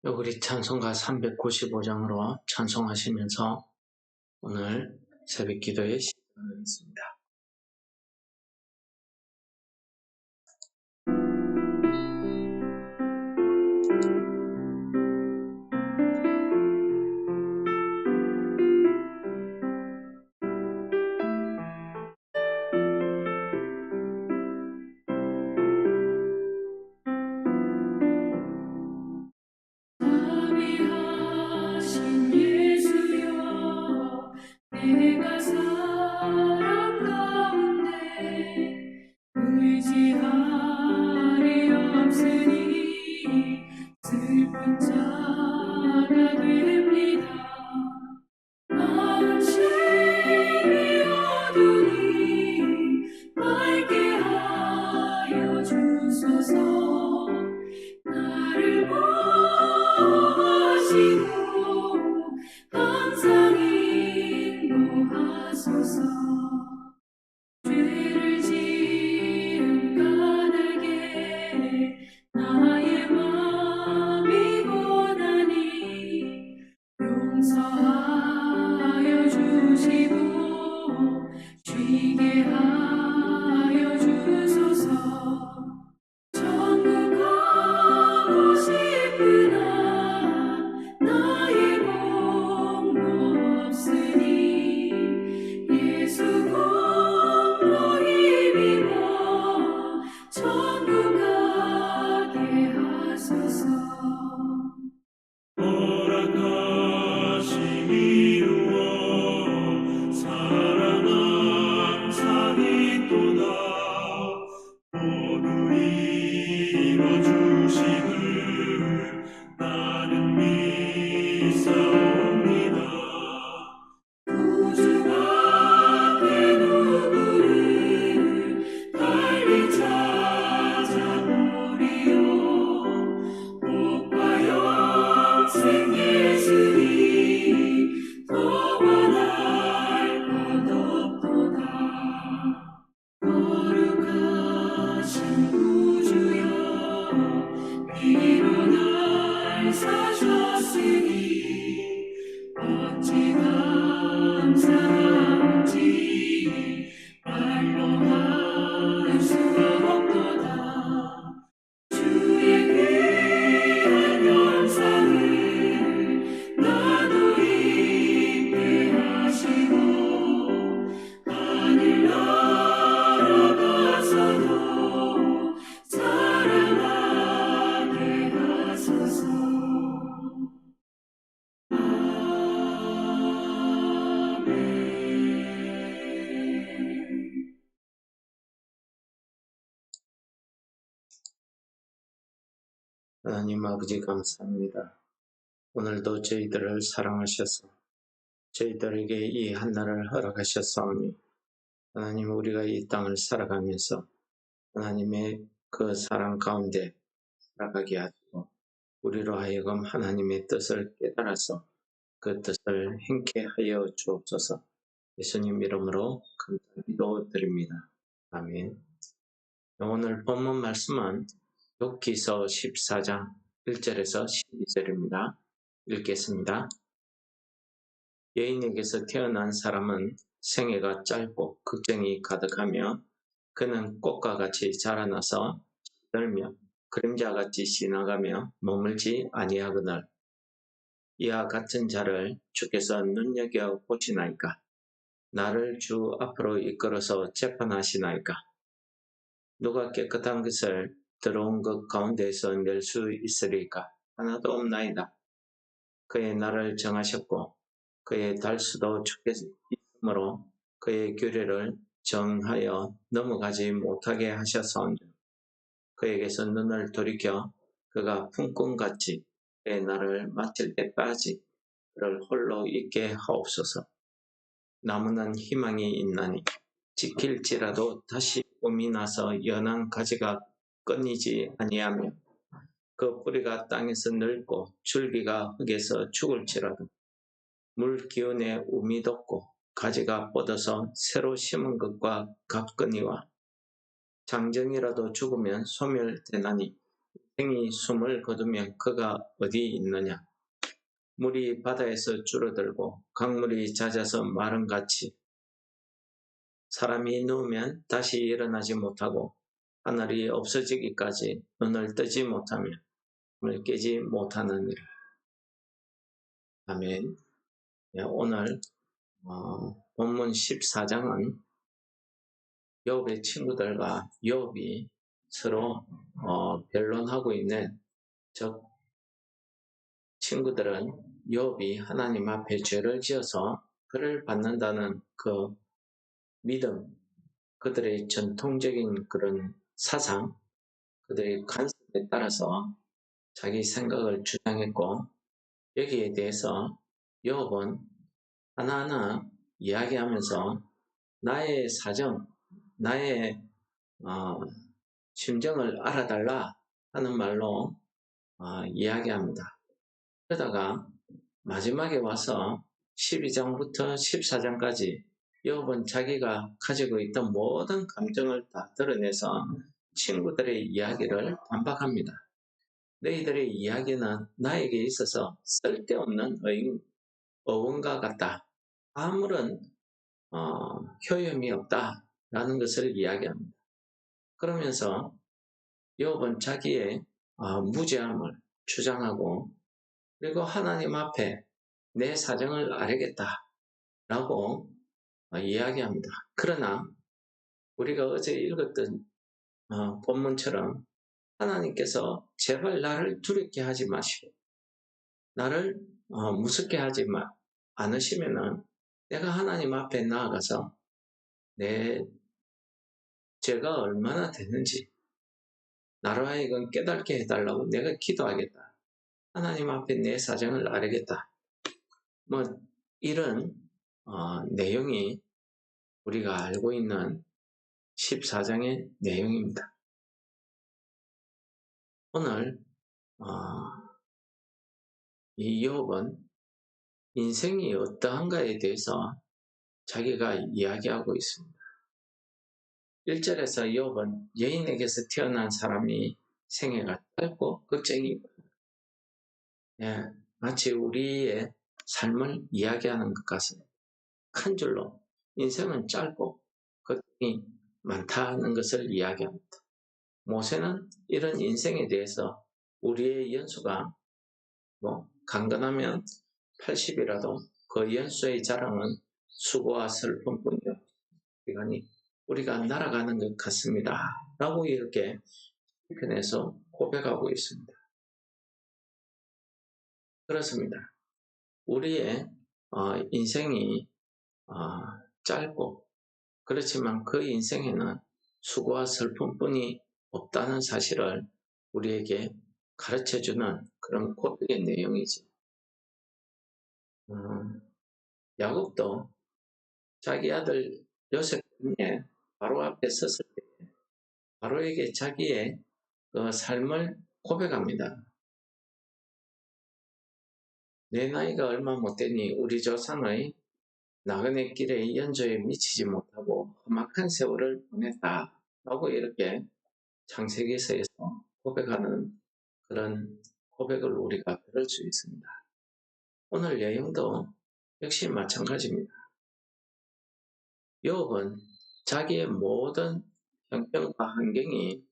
우리 찬송가 395장으로 찬송하시면서 오늘 새벽 기도에 시작하겠습니다. 자비하신 예수여, 내가 사랑 가운데 의지할이 없으니 슬픈 자가 됩니다. 마음심이 어두니 밝게 하여 주소서. 나를 보호하시고 항상 인도하소서. 죄를 지은 까닭에 나의 마음이 고나니 용서하여 주시고 쉬게 하여 주소서. 천국 가고 싶으나 나의 공로 없으니 예수 공로 힘입어 천국 가게 하소서. 허락하심 이루어 사랑 항상 있도다. 모두 이뤄주심을 나는 믿사옵니다. 구주 밖에 누구를 달리 찾아보리요. 복과 영생 예수니 더 원할 것 없도다. 거룩하신 구주여, 피로 날 사셨으니 어찌 감사한지 말로 할 수 없도다. 주의 귀한 영상을 나도 입게 하시고 하늘 날아가서도 사랑하게 하소서. 아멘. 하나님 아버지 감사합니다. 오늘도 저희들을 사랑하셔서 저희들에게 이 한날을 허락하셨사오니 하나님, 우리가 이 땅을 살아가면서 하나님의 그 사랑 가운데 살아가게 하시고 우리로 하여금 하나님의 뜻을 깨달아서 그 뜻을 행케 하여 주옵소서. 예수님 이름으로 감사 기도드립니다. 아멘. 오늘 본문 말씀은 욥기서 14장 1절에서 12절입니다. 읽겠습니다. 여인에게서 태어난 사람은 생애가 짧고 걱정이 가득하며 그는 꽃과 같이 자라나서 시들며 그림자같이 지나가며 머물지 아니하거늘 이와 같은 자를 주께서 눈여겨보시나이까? 나를 주 앞으로 이끌어서 재판하시나이까? 누가 깨끗한 것을 더러운 것 가운데에서 낼 수 있으리까? 하나도 없나이다. 그의 날을 정하셨고 그의 달수도 주께 있으므로 그의 규례를 정하여 넘어가지 못하게 하셨사온즉 그에게서 눈을 돌이켜 그가 품꾼같이 그의 날을 마칠 때까지 그를 홀로 있게 하옵소서. 나무는 희망이 있나니 지킬지라도 다시 봄이 나서 연한 가지가 끊이지 아니하며 그 뿌리가 땅에서 늙고 줄기가 흙에서 죽을지라도 물 기운에 움이 돋고 가지가 뻗어서 새로 심은 것과 같거니와 장정이라도 죽으면 소멸되나니 갱이 숨을 거두면 그가 어디 있느냐? 물이 바다에서 줄어들고 강물이 잦아서 마름같이 사람이 누우면 다시 일어나지 못하고 하늘이 없어지기까지 눈을 뜨지 못하며 꿈을 깨지 못하느니라. 아멘. 오늘 본문 14장은 욥의 친구들과 욥이 서로 변론하고 있는, 즉 친구들은 욥이 하나님 앞에 죄를 지어서 그를 받는다는 그 믿음, 그들의 전통적인 그런 사상, 그들의 관습에 따라서 자기 생각을 주장했고, 여기에 대해서 욥은 하나하나 이야기하면서 나의 사정, 나의 심정을 알아달라 하는 말로 이야기합니다. 그러다가 마지막에 와서 12장부터 14장까지 욥은 자기가 가지고 있던 모든 감정을 다 드러내서 친구들의 이야기를 반박합니다. 너희들의 이야기는 나에게 있어서 쓸데없는 어원과 같다. 아무런 효용이 없다라는 것을 이야기합니다. 그러면서 욥은 자기의 무죄함을 주장하고, 그리고 하나님 앞에 내 사정을 알겠다라고 이야기합니다. 그러나 우리가 어제 읽었던 본문처럼 하나님께서 제발 나를 두렵게 하지 마시고 나를 무섭게 하지 않으시면은 내가 하나님 앞에 나아가서 내 죄가 얼마나 됐는지 나로 하여금 깨닫게 해달라고 내가 기도하겠다. 하나님 앞에 내 사정을 알겠다. 이런 내용이 우리가 알고 있는 14장의 내용입니다. 오늘 이 욥은 인생이 어떠한가에 대해서 자기가 이야기하고 있습니다. 1절에서 욥은 여인에게서 태어난 사람이 생애가 짧고 걱정이고, 마치 우리의 삶을 이야기하는 것 같습니다. 한 줄로 인생은 짧고 걱정이 많다는 것을 이야기합니다. 모세는 이런 인생에 대해서 우리의 연수가 강건하면 80이라도 그 연수의 자랑은 수고와 슬픔뿐이요 우리가 날아가는 것 같습니다 라고 이렇게 편에서 고백하고 있습니다. 그렇습니다. 우리의 인생이 짧고, 그렇지만 그 인생에는 수고와 슬픔뿐이 없다는 사실을 우리에게 가르쳐주는 그런 고백의 내용이죠. 야곱도 자기 아들 요셉의 바로 앞에 섰을 때 바로에게 자기의 그 삶을 고백합니다. 내 나이가 얼마 못 되니 우리 조상의 나그네 길의 연조에 미치지 못하고 험악한 세월을 보냈다 라고 이렇게 창세기서에서 고백하는 그런 고백을 우리가 들을 수 있습니다. 오늘 내용도 역시 마찬가지입니다. 욥은 자기의 모든 형편과 환경이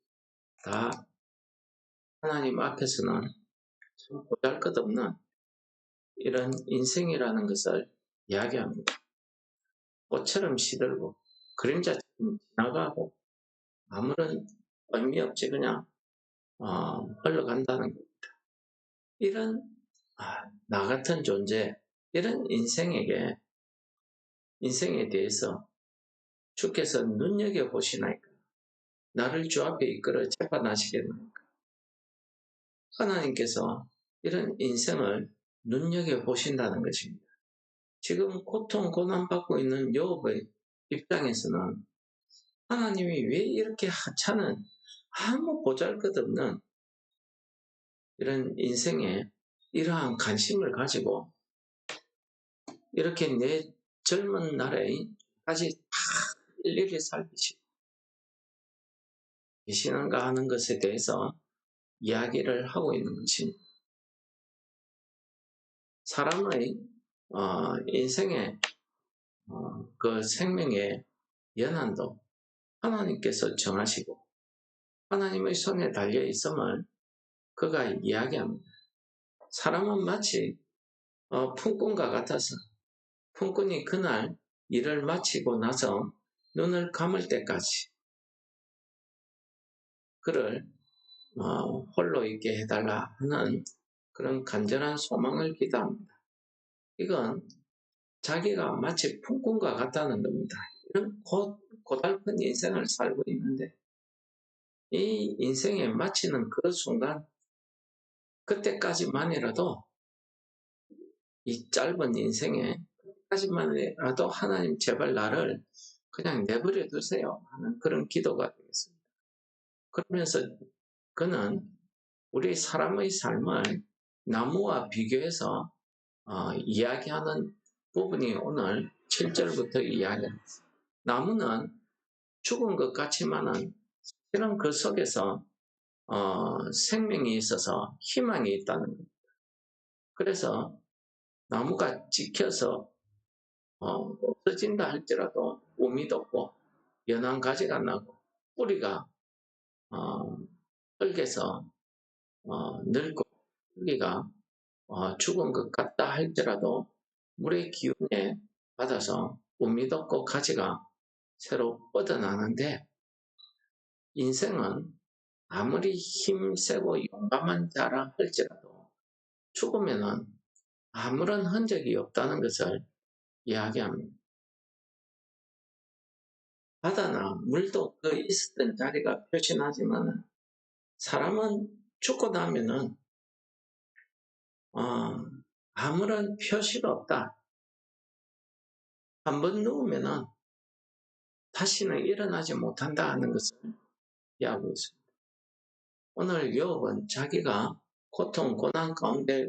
다 하나님 앞에서는 참 보잘것없는 이런 인생이라는 것을 이야기합니다. 꽃처럼 시들고 그림자처럼 지나가고 아무런 의미 없이 그냥 흘러간다는 겁니다. 이런 나 같은 존재, 이런 인생에 대해서 주께서 눈여겨보시나이까? 나를 주 앞에 이끌어 재판하시겠나이까? 하나님께서 이런 인생을 눈여겨보신다는 것입니다. 지금 고통, 고난받고 있는 욥의 입장에서는 하나님이 왜 이렇게 하찮은 아무 보잘것없는 이런 인생에 이러한 관심을 가지고 이렇게 내 젊은 날에까지 다 일일이 살피시고 계시는가 하는 것에 대해서 이야기를 하고 있는 것입니다. 사람의 인생의 그 생명의 연한도 하나님께서 정하시고 하나님의 손에 달려 있음을 그가 이야기합니다. 사람은 마치 품꾼과 같아서 품꾼이 그날 일을 마치고 나서 눈을 감을 때까지 그를 홀로 있게 해달라 하는 그런 간절한 소망을 기도합니다. 이건 자기가 마치 품꾼과 같다는 겁니다. 이런 고달픈 인생을 살고 있는데 이 인생에 마치는 그 순간 그때까지만이라도 이 짧은 인생에 그때까지만이라도 하나님 제발 나를 그냥 내버려 두세요 하는 그런 기도가 되겠습니다. 그러면서 그는 우리 사람의 삶을 나무와 비교해서 이야기하는 부분이 오늘 7절부터 이야기합니다. 나무는 죽은 것 같지만은 실은 그 속에서 생명이 있어서 희망이 있다는 겁니다. 그래서 나무가 찍혀서 없어진다 할지라도 우미 돋고 연한 가지가 나고 뿌리가 흙에서 늙고 뿌리가 죽은 것 같다 할지라도 물의 기운에 받아서 우미 돋고 가지가 새로 뻗어나는데 인생은 아무리 힘세고 용감한 자라 할지라도 죽으면은 아무런 흔적이 없다는 것을 이야기합니다. 바다나 물도 그 있었던 자리가 표시나지만 사람은 죽고 나면은 아무런 표시가 없다. 한번 누우면은 다시는 일어나지 못한다 하는 것을 이야기하고 있습니다. 오늘 욥은 자기가 고통, 고난 가운데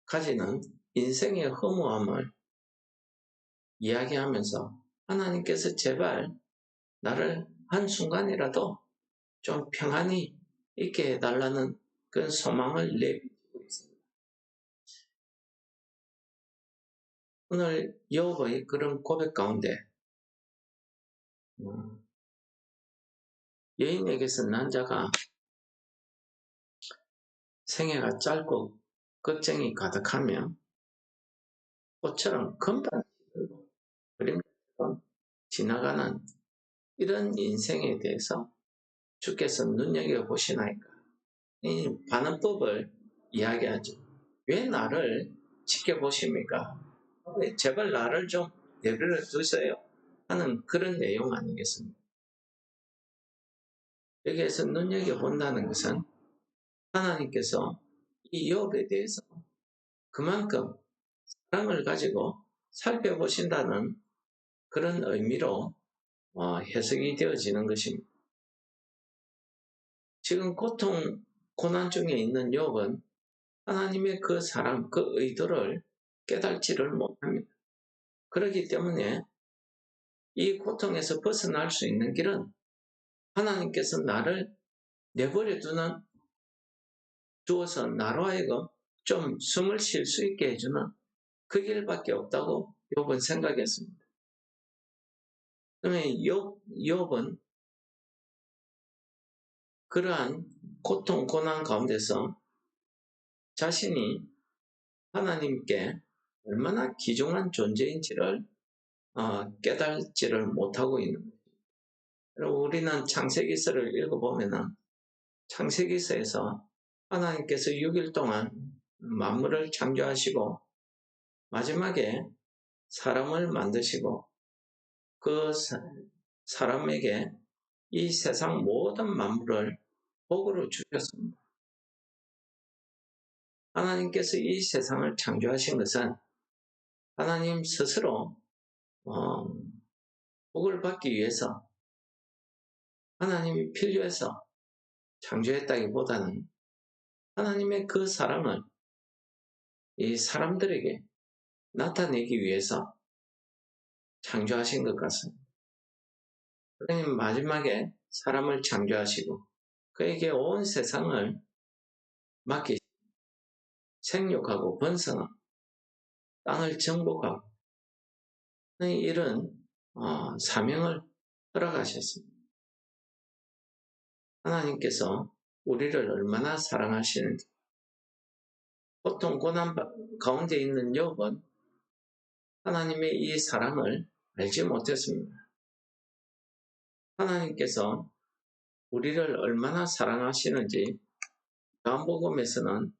가지는 인생의 허무함을 이야기하면서 하나님께서 제발 나를 한순간이라도 좀 평안히 있게 해달라는 그런 소망을 내비치고 있습니다. 오늘 욥의 그런 고백 가운데 여인에게서 난 자가 생애가 짧고 걱정이 가득하며 꽃처럼 금방 시들고 그림처럼 지나가는 이런 인생에 대해서 주께서 눈여겨보시나이까? 이 반응법을 이야기하죠. 왜 나를 지켜보십니까? 왜 제발 나를 좀 내버려 두세요 하는 그런 내용 아니겠습니까? 여기에서 눈여겨본다는 것은 하나님께서 이 욥에 대해서 그만큼 사랑을 가지고 살펴보신다는 그런 의미로 해석이 되어지는 것입니다. 지금 고통, 고난 중에 있는 욥은 하나님의 그 사랑, 그 의도를 깨닫지를 못합니다. 그렇기 때문에 이 고통에서 벗어날 수 있는 길은 하나님께서 나를 내버려 두어서 나로 하여금 좀 숨을 쉴 수 있게 해주는 그 길밖에 없다고 욥은 생각했습니다. 그러면 욥은 그러한 고통, 고난 가운데서 자신이 하나님께 얼마나 귀중한 존재인지를 깨달지를 못하고 있는 거예요. 그리고 우리는 창세기서를 읽어보면 창세기서에서 하나님께서 6일 동안 만물을 창조하시고 마지막에 사람을 만드시고 그 사람에게 이 세상 모든 만물을 복으로 주셨습니다. 하나님께서 이 세상을 창조하신 것은 하나님 스스로 복을 받기 위해서 하나님이 필요해서 창조했다기보다는 하나님의 그 사랑을 이 사람들에게 나타내기 위해서 창조하신 것 같습니다. 하나님 마지막에 사람을 창조하시고 그에게 온 세상을 맡기 생육하고 번성하고 땅을 정복하고 이런 사명을 허락하셨습니다. 하나님께서 우리를 얼마나 사랑하시는지, 고통 고난 가운데 있는 욥은 하나님의 이 사랑을 알지 못했습니다. 하나님께서 우리를 얼마나 사랑하시는지 요한복음에서는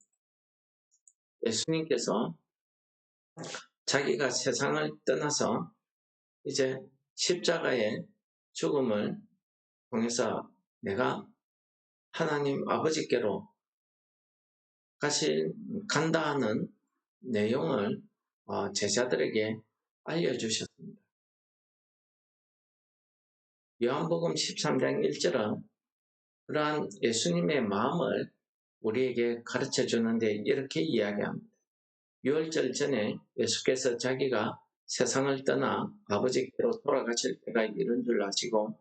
예수님께서 자기가 세상을 떠나서 이제 십자가의 죽음을 통해서 내가 하나님 아버지께로 간다 하는 내용을 제자들에게 알려주셨습니다. 요한복음 13장 1절은 그러한 예수님의 마음을 우리에게 가르쳐 주는데 이렇게 이야기합니다. 유월절 전에 예수께서 자기가 세상을 떠나 아버지께로 돌아가실 때가 이른 줄 아시고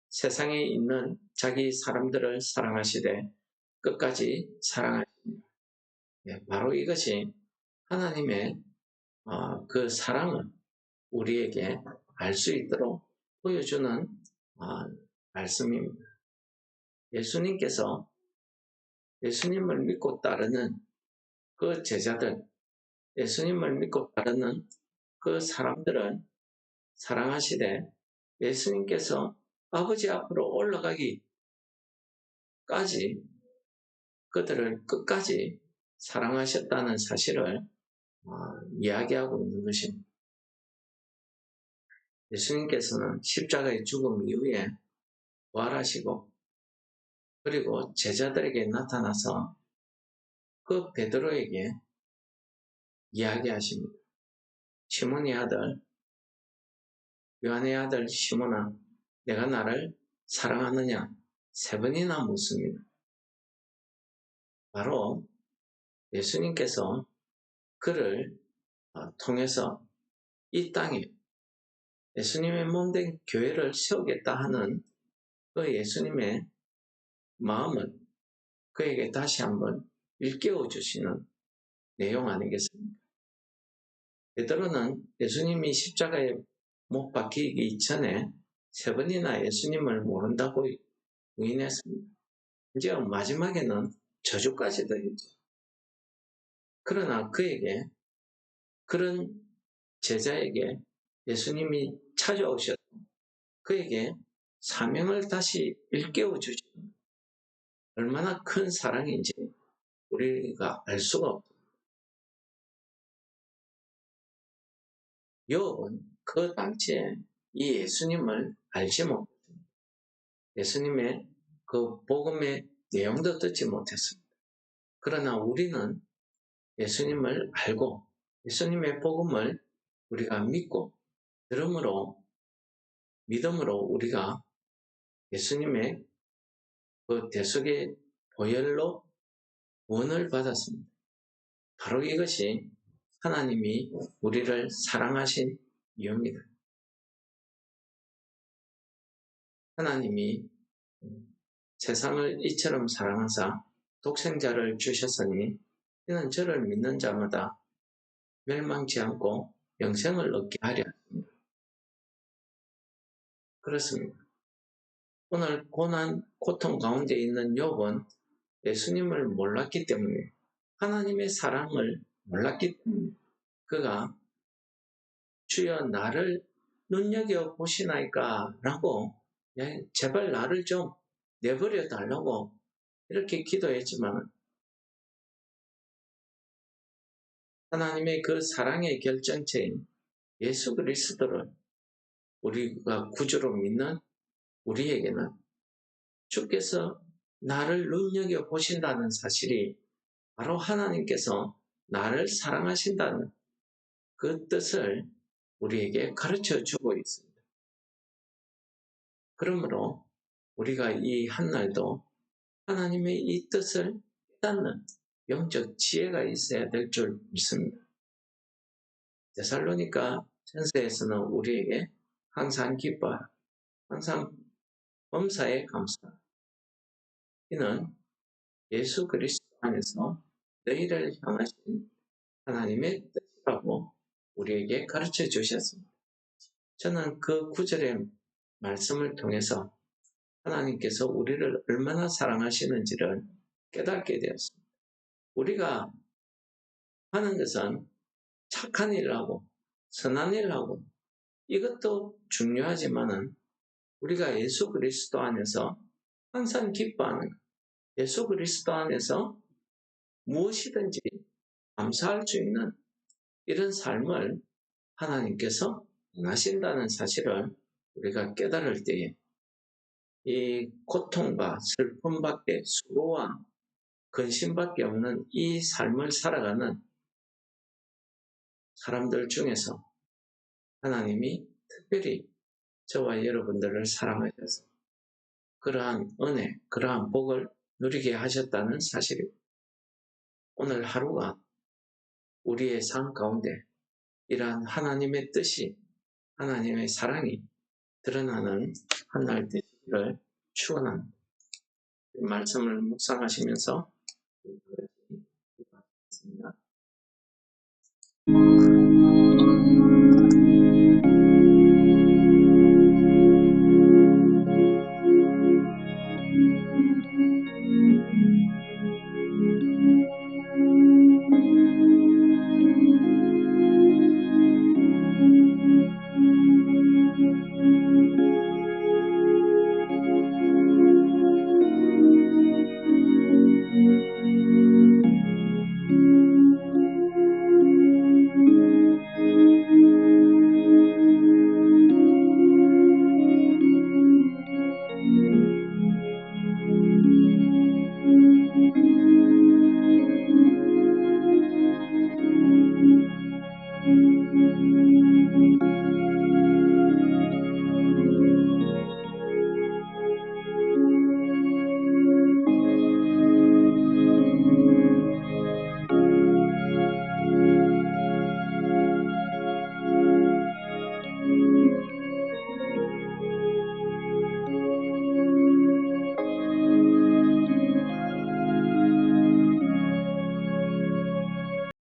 세상에 있는 자기 사람들을 사랑하시되 끝까지 사랑하십니다. 바로 이것이 하나님의 그 사랑을 우리에게 알 수 있도록 보여주는 말씀입니다. 예수님께서 예수님을 믿고 따르는 그 제자들, 예수님을 믿고 따르는 그 사람들을 사랑하시되 예수님께서 아버지 앞으로 올라가기까지 그들을 끝까지 사랑하셨다는 사실을 이야기하고 있는 것입니다. 예수님께서는 십자가의 죽음 이후에 부활하시고 그리고 제자들에게 나타나서 그 베드로에게 이야기하십니다. 시몬의 아들, 요한의 아들 시몬아, 내가 나를 사랑하느냐? 3번이나 묻습니다. 바로 예수님께서 그를 통해서 이 땅에 예수님의 몸된 교회를 세우겠다 하는 그 예수님의 마음을 그에게 다시 한번 일깨워 주시는 내용 아니겠습니까? 베드로는 예수님이 십자가에 못 박히기 전에 3번이나 예수님을 모른다고 부인했습니다. 이제 마지막에는 저주까지도 했죠. 그러나 그에게, 그런 제자에게 예수님이 찾아오셔서 그에게 사명을 다시 일깨워 주시는 얼마나 큰 사랑인지 우리가 알 수가 없습니다. 욥은 그 당시에 이 예수님을 알지 못했습니다. 예수님의 그 복음의 내용도 듣지 못했습니다. 그러나 우리는 예수님을 알고 예수님의 복음을 우리가 믿고 믿음으로 우리가 예수님의 그 대속의 보혈로 구원을 받았습니다. 바로 이것이 하나님이 우리를 사랑하신 이유입니다. 하나님이 세상을 이처럼 사랑하사 독생자를 주셨으니 이는 저를 믿는 자마다 멸망치 않고 영생을 얻게 하려 합니다. 그렇습니다. 오늘 고난, 고통 가운데 있는 욥은 예수님을 몰랐기 때문에, 하나님의 사랑을 몰랐기 때문에 그가 주여 나를 눈여겨보시나이까 라고 제발 나를 좀 내버려 달라고 이렇게 기도했지만 하나님의 그 사랑의 결정체인 예수 그리스도를 우리가 구주로 믿는 우리에게는 주께서 나를 눈여겨보신다는 사실이 바로 하나님께서 나를 사랑하신다는 그 뜻을 우리에게 가르쳐 주고 있습니다. 그러므로 우리가 이 한날도 하나님의 이 뜻을 깨닫는 영적 지혜가 있어야 될 줄 믿습니다. 데살로니가 전서에서는 우리에게 항상 기뻐하라, 항상 범사에 감사하라, 이는 예수 그리스도 안에서 너희를 향하신 하나님의 뜻이라고 우리에게 가르쳐 주셨습니다. 저는 그 구절의 말씀을 통해서 하나님께서 우리를 얼마나 사랑하시는지를 깨닫게 되었습니다. 우리가 하는 것은 착한 일을 하고 선한 일을 하고 이것도 중요하지만은 우리가 예수 그리스도 안에서 항상 기뻐하는 것, 예수 그리스도 안에서 무엇이든지 감사할 수 있는 이런 삶을 하나님께서 원하신다는 사실을 우리가 깨달을 때에 이 고통과 슬픔밖에 수고와 근심밖에 없는 이 삶을 살아가는 사람들 중에서 하나님이 특별히 저와 여러분들을 사랑하셔서 그러한 은혜, 그러한 복을 누리게 하셨다는 사실입니다. 오늘 하루가 우리의 삶 가운데 이러한 하나님의 뜻이, 하나님의 사랑이 드러나는 한 날 되시기를 축원합니다. 말씀을 묵상하시면서 기도하겠습니다.